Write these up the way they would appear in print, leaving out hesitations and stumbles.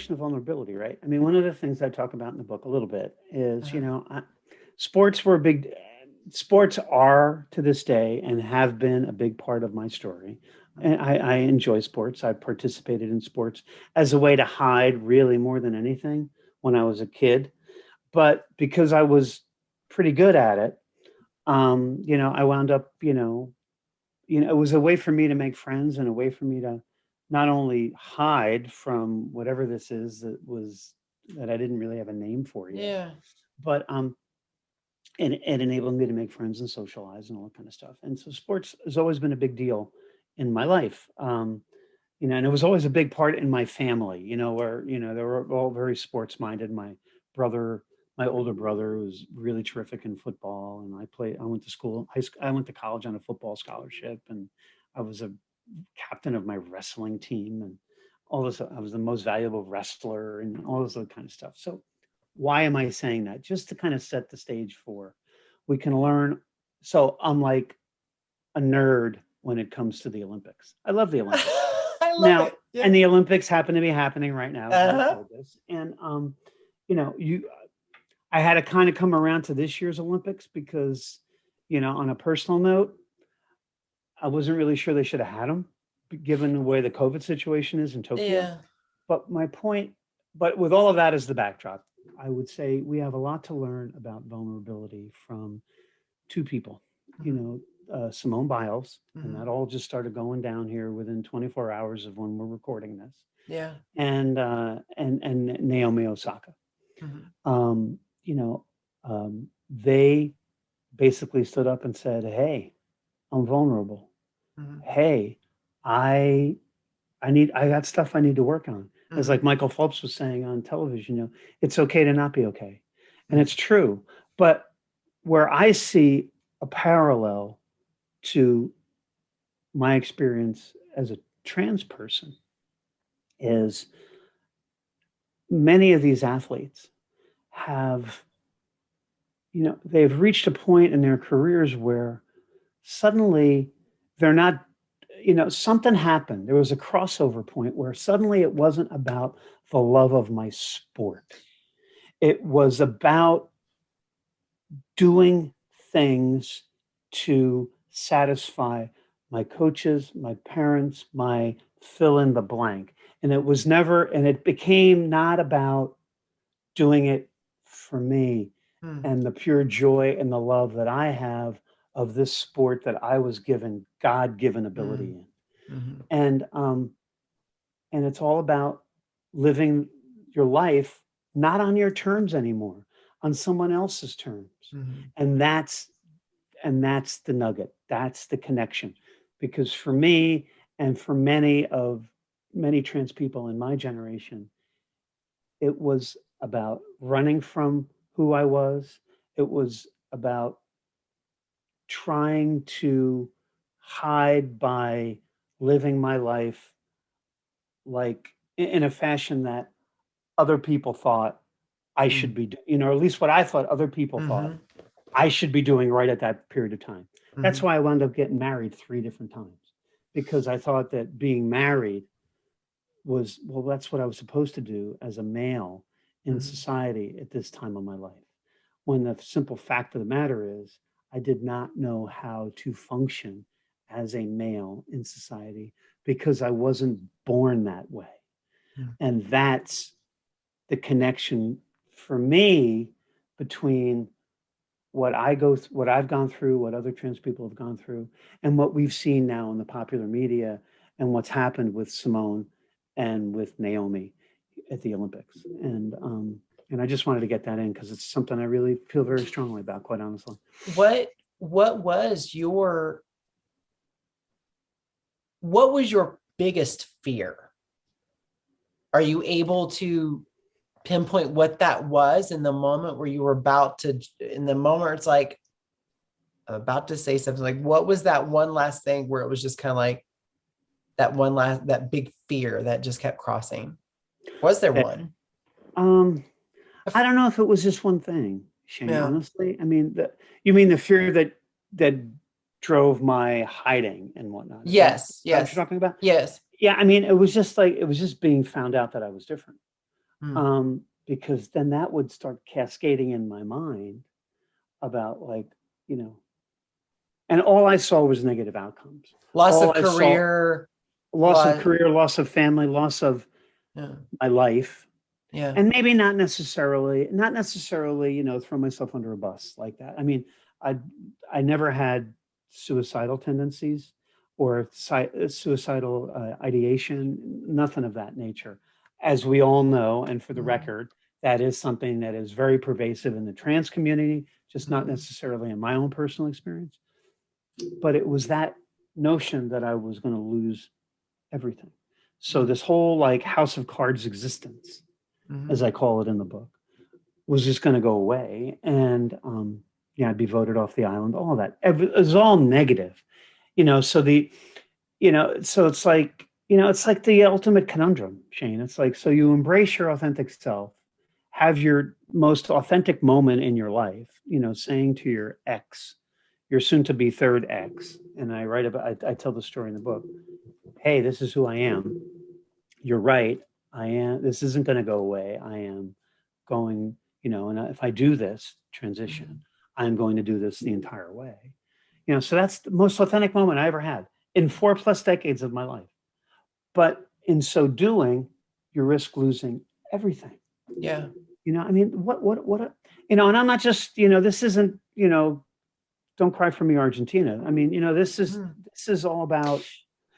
notion of vulnerability, right? I mean, one of the things I talk about in the book a little bit is, Uh-huh. sports were a big, sports are to this day and have been a big part of my story. And I enjoy sports. I participated in sports as a way to hide really more than anything when I was a kid. But because I was pretty good at it, I wound up, it was a way for me to make friends and a way for me to not only hide from whatever this is that I didn't really have a name for yet, Yeah. but and it enabled me to make friends and socialize and all that kind of stuff. And so sports has always been a big deal in my life. And it was always a big part in my family, where, they were all very sports minded. Brother, my older brother was really terrific in football. And I went to school, I went to college on a football scholarship, and I was a captain of my wrestling team and all this. I was the most valuable wrestler and all this other kind of stuff. So why am I saying that? Just to kind of set the stage for we can learn. So I'm like a nerd when it comes to the Olympics. I love the Olympics. I love Now, it. Yeah. and the Olympics happen to be happening right now as we Uh-huh. record this. And you I had to kind of come around to this year's Olympics because, on a personal note, I wasn't really sure they should have had them, given the way the COVID situation is in Tokyo. Yeah. But my point, but with all of that as the backdrop, I would say we have a lot to learn about vulnerability from two people, Mhm. Simone Biles, and Mhm. that all just started going down here within 24 hours of when we're recording this, Yeah. and Naomi Osaka. Mhm. Um, you know, they basically stood up and said, "Hey, I'm vulnerable. Mhm. Hey, I I got stuff I need to work on." As like Mhm. Michael Phelps was saying on television, it's okay to not be okay. And Mhm. it's true. But where I see a parallel to my experience as a trans person is many of these athletes have, they've reached a point in their careers where suddenly they're not, something happened. There was a crossover point where suddenly it wasn't about the love of my sport. It was about doing things to satisfy my coaches, my parents, my fill in the blank. And it was never, and it became not about doing it for me Mhm. and the pure joy and the love that I have of this sport that I was given God given ability Mhm. in. Mhm. And it's all about living your life not on your terms anymore, on someone else's terms. Mhm. And that's the nugget. That's the connection. Because for me and for many trans people in my generation, it was about running from who I was. It was about trying to hide by living my life like in a fashion that other people thought I should Mhm. be, or at least what I thought other people thought Mhm. I should be doing right at that period of time. That's Mhm. why I wound up getting married 3 different times, because I thought that being married was, well, that's what I was supposed to do as a male in Mhm. society at this time of my life. When the simple fact of the matter is, I did not know how to function as a male in society because I wasn't born that way. Mhm. And that's the connection for me between what I've gone through, what other trans people have gone through, and what we've seen now in the popular media and what's happened with Simone and with Naomi at the Olympics. And I just wanted to get that in because it's something I really feel very strongly about, quite honestly. What was your biggest fear? Are you able to pinpoint what that was in the moment where you were in the moment it's like I'm about to say something, like what was that one last thing where it was just kind of like that big fear that just kept crossing? Was there Eh, one? Um, I don't know if it was just one thing, Shane. Yeah. Honestly, I mean, you mean the fear that drove my hiding and whatnot? Is that Yes. what you're Yes. talking about? Yes. Yeah, I mean, it was just being found out that I was different. Mm. because then that would start cascading in my mind about like, you know, and all I saw was negative outcomes. Loss of All I saw, career, loss of lot. career, loss of family, loss of Yeah. my life. Yeah. And maybe not necessarily, throw myself under a bus like that. I mean, I I never had suicidal tendencies or suicidal ideation, nothing of that nature. As we all know, and for the Mm-hmm. record, that is something that is very pervasive in the trans community, just not Mm-hmm. necessarily in my own personal experience. But it was that notion that I was going to lose everything. So this whole like house of cards existence, Mm-hmm. as I call it in the book, was just going to go away. And yeah, I'd be voted off the island, all that. It was all negative, so so it's like the ultimate conundrum, Shane. It's like, so you embrace your authentic self, have your most authentic moment in your life, saying to your ex, your soon to be third ex. And I tell the story in the book. Hey, this is who I am. You're right. I am. This isn't going to go away. I am going, and if I do this Mm-hmm. transition, I'm going to do this the entire way. So that's the most authentic moment I ever had in 4+ decades of my life. But in so doing, you risk losing everything. Yeah. I mean, and I'm not just, this isn't, don't cry for me, Argentina. I mean, Mm-hmm. this is all about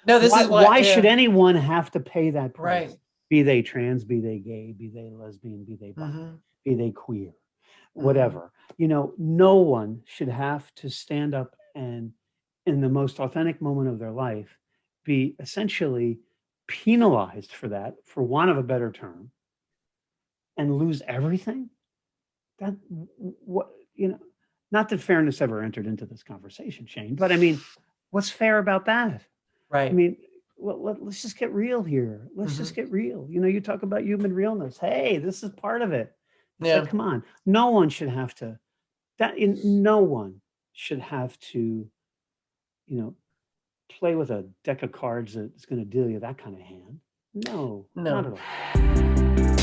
No, this why is what, why should yeah. anyone have to pay that Right. price? Be they trans, be they gay, be they lesbian, be they bi, Mm-hmm. be they queer, Mm-hmm. whatever. No one should have to stand up and, in the most authentic moment of their life, be essentially penalized for that, for want of a better term, and lose everything. That what Not that fairness ever entered into this conversation, Shane, but I mean, what's fair about that? I Right. mean, let's just get real here. Let's Mm-hmm. just get real. You talk about human realness. Hey, this is part of it. It's like, Yeah. come on. No one should have to, no one should have to, you know, play with a deck of cards that's going to deal you that kind of hand. No, not No. at all.